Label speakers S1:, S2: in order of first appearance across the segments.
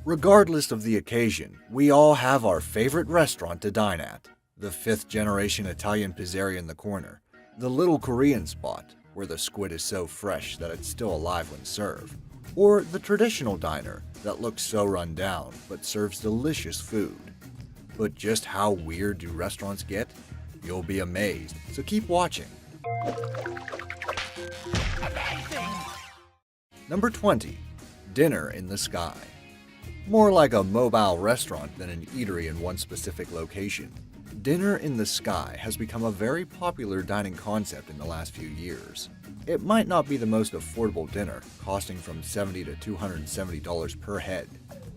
S1: Regardless of the occasion, we all have our favorite restaurant to dine at. The fifth-generation Italian pizzeria in the corner, the little Korean spot where the squid is so fresh that it's still alive when served, or the traditional diner that looks so run down but serves delicious food. But just how weird do restaurants get? You'll be amazed, so keep watching. Number 20. Dinner in the Sky. More like a mobile restaurant than an eatery in one specific location, Dinner in the Sky has become a very popular dining concept in the last few years. It might not be the most affordable dinner, costing from $70 to $270 per head,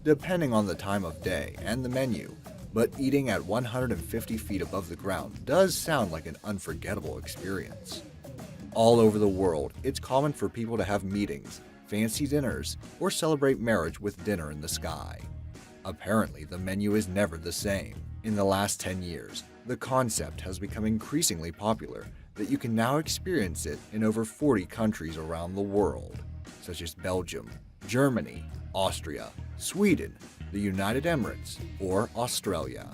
S1: depending on the time of day and the menu, but eating at 150 feet above the ground does sound like an unforgettable experience. All over the world, it's common for people to have meetings, fancy dinners, or celebrate marriage with dinner in the sky. Apparently, the menu is never the same. In the last 10 years, the concept has become increasingly popular that you can now experience it in over 40 countries around the world, such as Belgium, Germany, Austria, Sweden, the United Emirates, or Australia.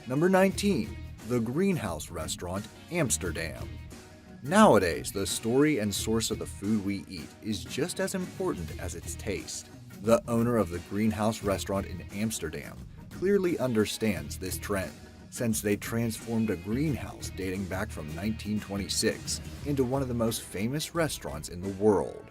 S1: Number 19. The Greenhouse Restaurant, Amsterdam. Nowadays, the story and source of the food we eat is just as important as its taste. The owner of the Greenhouse Restaurant in Amsterdam clearly understands this trend, since they transformed a greenhouse dating back from 1926 into one of the most famous restaurants in the world.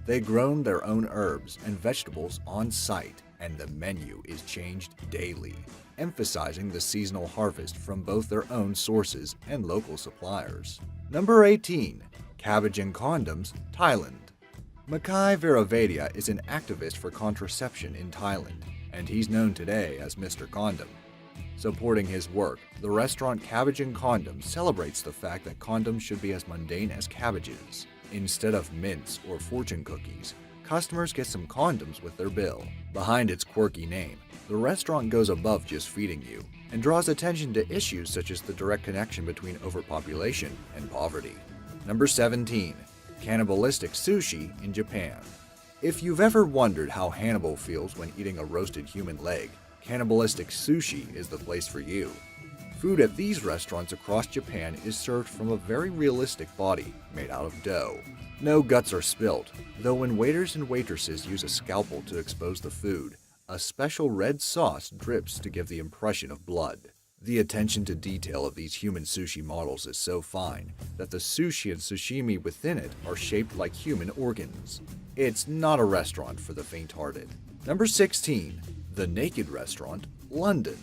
S1: They grown their own herbs and vegetables on site, and the menu is changed daily, emphasizing the seasonal harvest from both their own sources and local suppliers. Number 18. Cabbage and Condoms, Thailand. Makai Viravadia is an activist for contraception in Thailand, and he's known today as Mr. Condom. Supporting his work, the restaurant Cabbage and Condoms celebrates the fact that condoms should be as mundane as cabbages. Instead of mints or fortune cookies, customers get some condoms with their bill. Behind its quirky name, the restaurant goes above just feeding you and draws attention to issues such as the direct connection between overpopulation and poverty. Number 17. Cannibalistic sushi in Japan. If you've ever wondered how Hannibal feels when eating a roasted human leg, cannibalistic sushi is the place for you. Food at these restaurants across Japan is served from a very realistic body made out of dough. No guts are spilt, though when waiters and waitresses use a scalpel to expose the food, a special red sauce drips to give the impression of blood. The attention to detail of these human sushi models is so fine that the sushi and sashimi within it are shaped like human organs. It's not a restaurant for the faint-hearted. Number 16. The Naked Restaurant, London.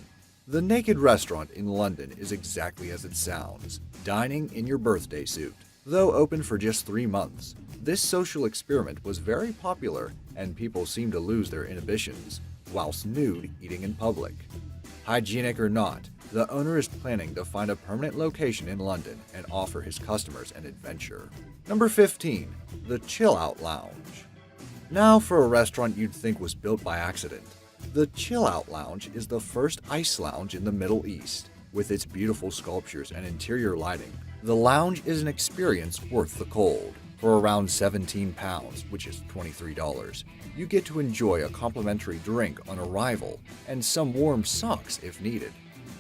S1: The Naked Restaurant in London is exactly as it sounds, dining in your birthday suit. Though open for just 3 months, this social experiment was very popular and people seem to lose their inhibitions, whilst nude eating in public. Hygienic or not, the owner is planning to find a permanent location in London and offer his customers an adventure. Number 15. The Chill Out Lounge. Now for a restaurant you'd think was built by accident. The Chill Out Lounge is the first ice lounge in the Middle East. With its beautiful sculptures and interior lighting, the lounge is an experience worth the cold. For around £17, which is $23, you get to enjoy a complimentary drink on arrival and some warm socks if needed.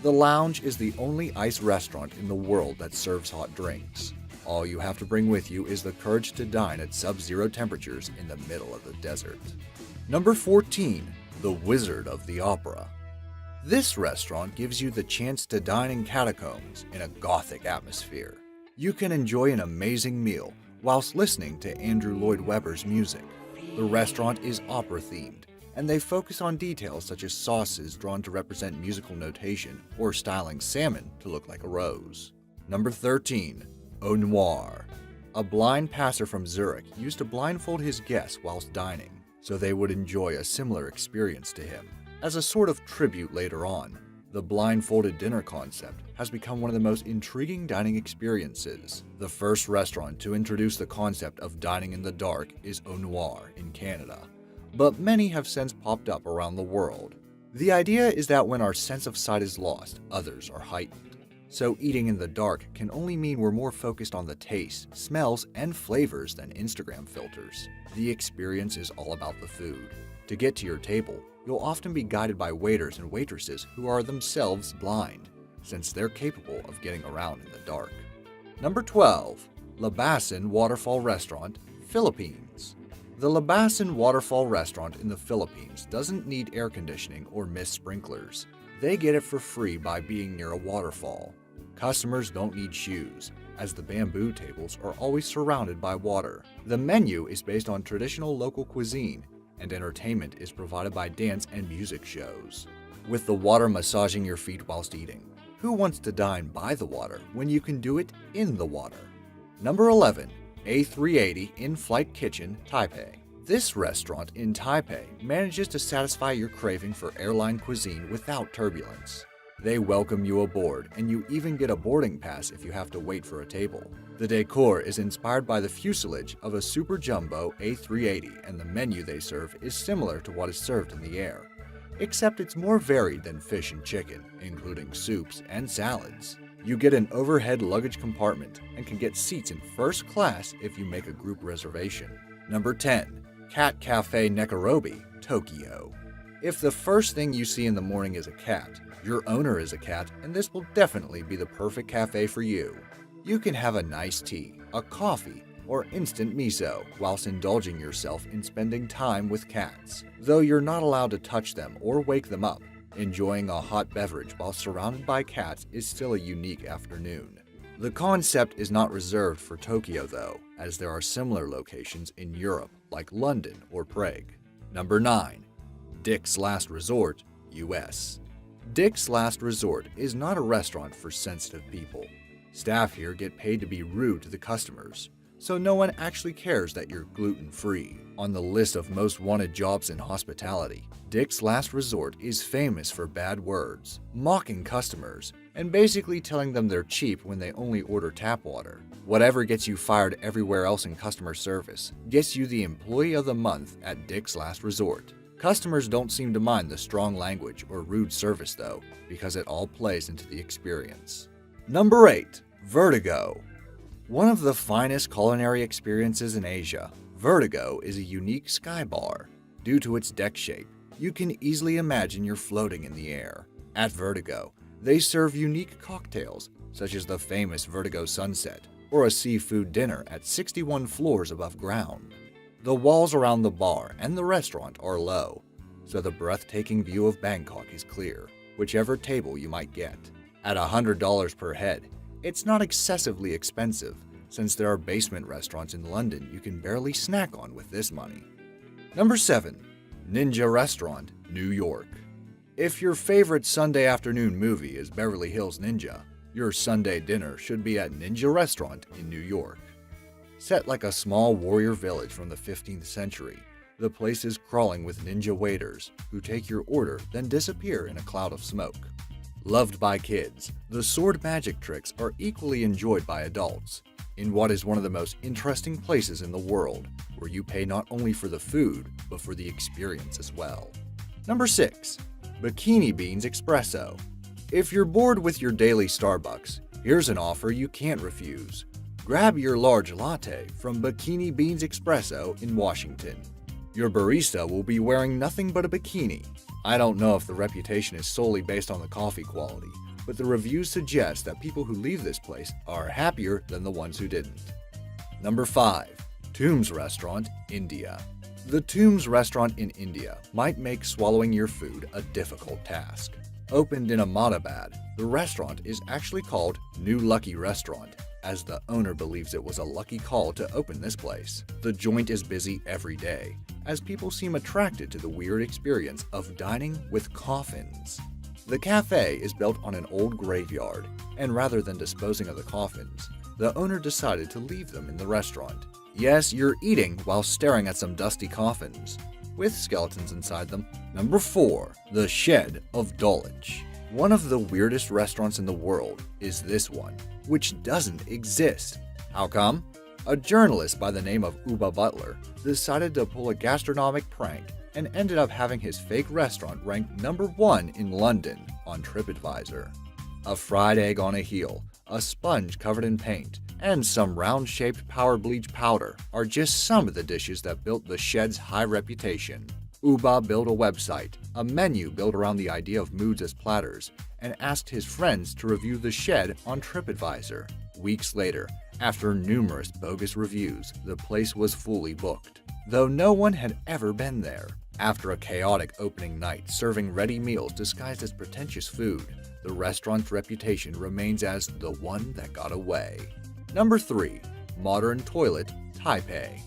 S1: The lounge is the only ice restaurant in the world that serves hot drinks. All you have to bring with you is the courage to dine at sub-zero temperatures in the middle of the desert. Number 14. The Wizard of the Opera. This restaurant gives you the chance to dine in catacombs in a gothic atmosphere. You can enjoy an amazing meal whilst listening to Andrew Lloyd Webber's music. The restaurant is opera-themed, and they focus on details such as sauces drawn to represent musical notation or styling salmon to look like a rose. Number 13. Au Noir. A blind passer from Zurich used to blindfold his guests whilst dining, so they would enjoy a similar experience to him. As a sort of tribute later on, the blindfolded dinner concept has become one of the most intriguing dining experiences. The first restaurant to introduce the concept of dining in the dark is Au Noir in Canada, but many have since popped up around the world. The idea is that when our sense of sight is lost, others are heightened. So eating in the dark can only mean we're more focused on the taste, smells, and flavors than Instagram filters. The experience is all about the food. To get to your table, you'll often be guided by waiters and waitresses who are themselves blind, since they're capable of getting around in the dark. Number 12. Labasan Waterfall Restaurant, Philippines. The Labasan Waterfall Restaurant in the Philippines doesn't need air conditioning or mist sprinklers. They get it for free by being near a waterfall. Customers don't need shoes, as the bamboo tables are always surrounded by water. The menu is based on traditional local cuisine, and entertainment is provided by dance and music shows, with the water massaging your feet whilst eating. Who wants to dine by the water when you can do it in the water? Number 11. A380 In-Flight Kitchen, Taipei. This restaurant in Taipei manages to satisfy your craving for airline cuisine without turbulence. They welcome you aboard, and you even get a boarding pass if you have to wait for a table. The decor is inspired by the fuselage of a super jumbo A380, and the menu they serve is similar to what is served in the air, except it's more varied than fish and chicken, including soups and salads. You get an overhead luggage compartment and can get seats in first class if you make a group reservation. Number 10. Cat Cafe Nekorobi, Tokyo. If the first thing you see in the morning is a cat, your owner is a cat, and this will definitely be the perfect cafe for you. You can have a nice tea, a coffee, or instant miso whilst indulging yourself in spending time with cats. Though you're not allowed to touch them or wake them up, enjoying a hot beverage while surrounded by cats is still a unique afternoon. The concept is not reserved for Tokyo though, as there are similar locations in Europe like London or Prague. Number 9. Dick's Last Resort, US. Dick's Last Resort is not a restaurant for sensitive people. Staff here get paid to be rude to the customers, so no one actually cares that you're gluten-free. On the list of most wanted jobs in hospitality, Dick's Last Resort is famous for bad words, mocking customers, and basically telling them they're cheap when they only order tap water. Whatever gets you fired everywhere else in customer service gets you the Employee of the Month at Dick's Last Resort. Customers don't seem to mind the strong language or rude service though, because it all plays into the experience. Number 8. Vertigo. One of the finest culinary experiences in Asia, Vertigo is a unique sky bar. Due to its deck shape, you can easily imagine you're floating in the air. At Vertigo, they serve unique cocktails, such as the famous Vertigo Sunset, or a seafood dinner at 61 floors above ground. The walls around the bar and the restaurant are low, so the breathtaking view of Bangkok is clear, whichever table you might get. At $100 per head, it's not excessively expensive, since there are basement restaurants in London you can barely snack on with this money. Number 7. Ninja Restaurant, New York. If your favorite Sunday afternoon movie is Beverly Hills Ninja, your Sunday dinner should be at Ninja Restaurant in New York. Set like a small warrior village from the 15th century, the place is crawling with ninja waiters who take your order then disappear in a cloud of smoke. Loved by kids, the sword magic tricks are equally enjoyed by adults, in what is one of the most interesting places in the world, where you pay not only for the food, but for the experience as well. Number 6. Bikini Beans Espresso. If you're bored with your daily Starbucks, here's an offer you can't refuse. Grab your large latte from Bikini Beans Espresso in Washington. Your barista will be wearing nothing but a bikini. I don't know if the reputation is solely based on the coffee quality, but the reviews suggest that people who leave this place are happier than the ones who didn't. Number 5. Tombs Restaurant, India. The Tombs Restaurant in India might make swallowing your food a difficult task. Opened in Ahmedabad, the restaurant is actually called New Lucky Restaurant, as the owner believes it was a lucky call to open this place. The joint is busy every day, as people seem attracted to the weird experience of dining with coffins. The cafe is built on an old graveyard, and rather than disposing of the coffins, the owner decided to leave them in the restaurant. Yes, you're eating while staring at some dusty coffins, with skeletons inside them. Number 4. The Shed of Dulwich. One of the weirdest restaurants in the world is this one, which doesn't exist. How come? A journalist by the name of Uba Butler decided to pull a gastronomic prank and ended up having his fake restaurant ranked number 1 in London on TripAdvisor. A fried egg on a heel, a sponge covered in paint, and some round-shaped power bleach powder are just some of the dishes that built the Shed's high reputation. Uba built a website, a menu built around the idea of moods as platters, and asked his friends to review the shed on TripAdvisor. Weeks later, after numerous bogus reviews, the place was fully booked, though no one had ever been there. After a chaotic opening night serving ready meals disguised as pretentious food, the restaurant's reputation remains as the one that got away. Number 3. Modern Toilet, Taipei.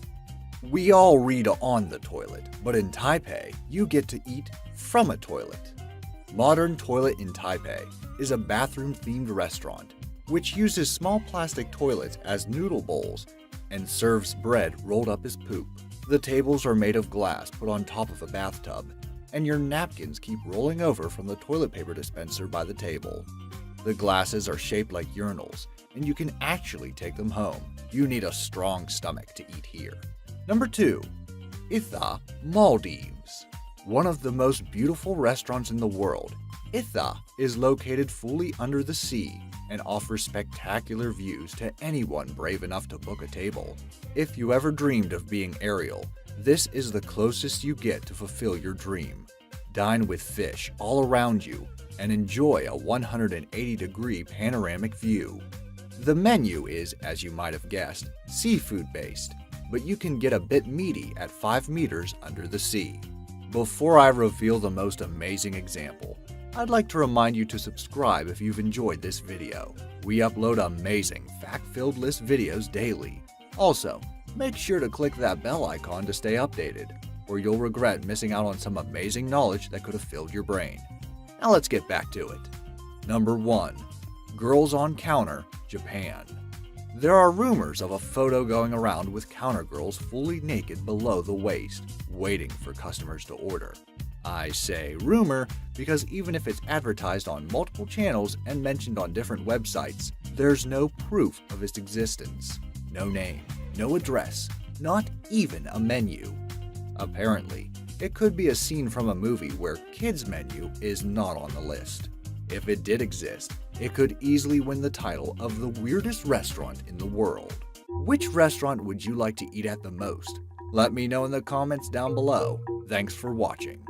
S1: We all read on the toilet, but in Taipei, you get to eat from a toilet. Modern Toilet in Taipei is a bathroom-themed restaurant which uses small plastic toilets as noodle bowls and serves bread rolled up as poop. The tables are made of glass put on top of a bathtub, and your napkins keep rolling over from the toilet paper dispenser by the table. The glasses are shaped like urinals, and you can actually take them home. You need a strong stomach to eat here. Number 2. Itha, Maldives. One of the most beautiful restaurants in the world, Itha is located fully under the sea and offers spectacular views to anyone brave enough to book a table. If you ever dreamed of being Ariel, this is the closest you get to fulfill your dream. Dine with fish all around you and enjoy a 180-degree panoramic view. The menu is, as you might have guessed, seafood-based, but you can get a bit meaty at 5 meters under the sea. Before I reveal the most amazing example, I'd like to remind you to subscribe if you've enjoyed this video. We upload amazing, fact-filled list videos daily. Also, make sure to click that bell icon to stay updated, or you'll regret missing out on some amazing knowledge that could have filled your brain. Now let's get back to it. Number 1. Girls on Counter, Japan. There are rumors of a photo going around with counter girls fully naked below the waist, waiting for customers to order. I say rumor because even if it's advertised on multiple channels and mentioned on different websites, there's no proof of its existence. No name, no address, not even a menu. Apparently, it could be a scene from a movie where kids' menu is not on the list. If it did exist, it could easily win the title of the weirdest restaurant in the world. Which restaurant would you like to eat at the most? Let me know in the comments down below. Thanks for watching.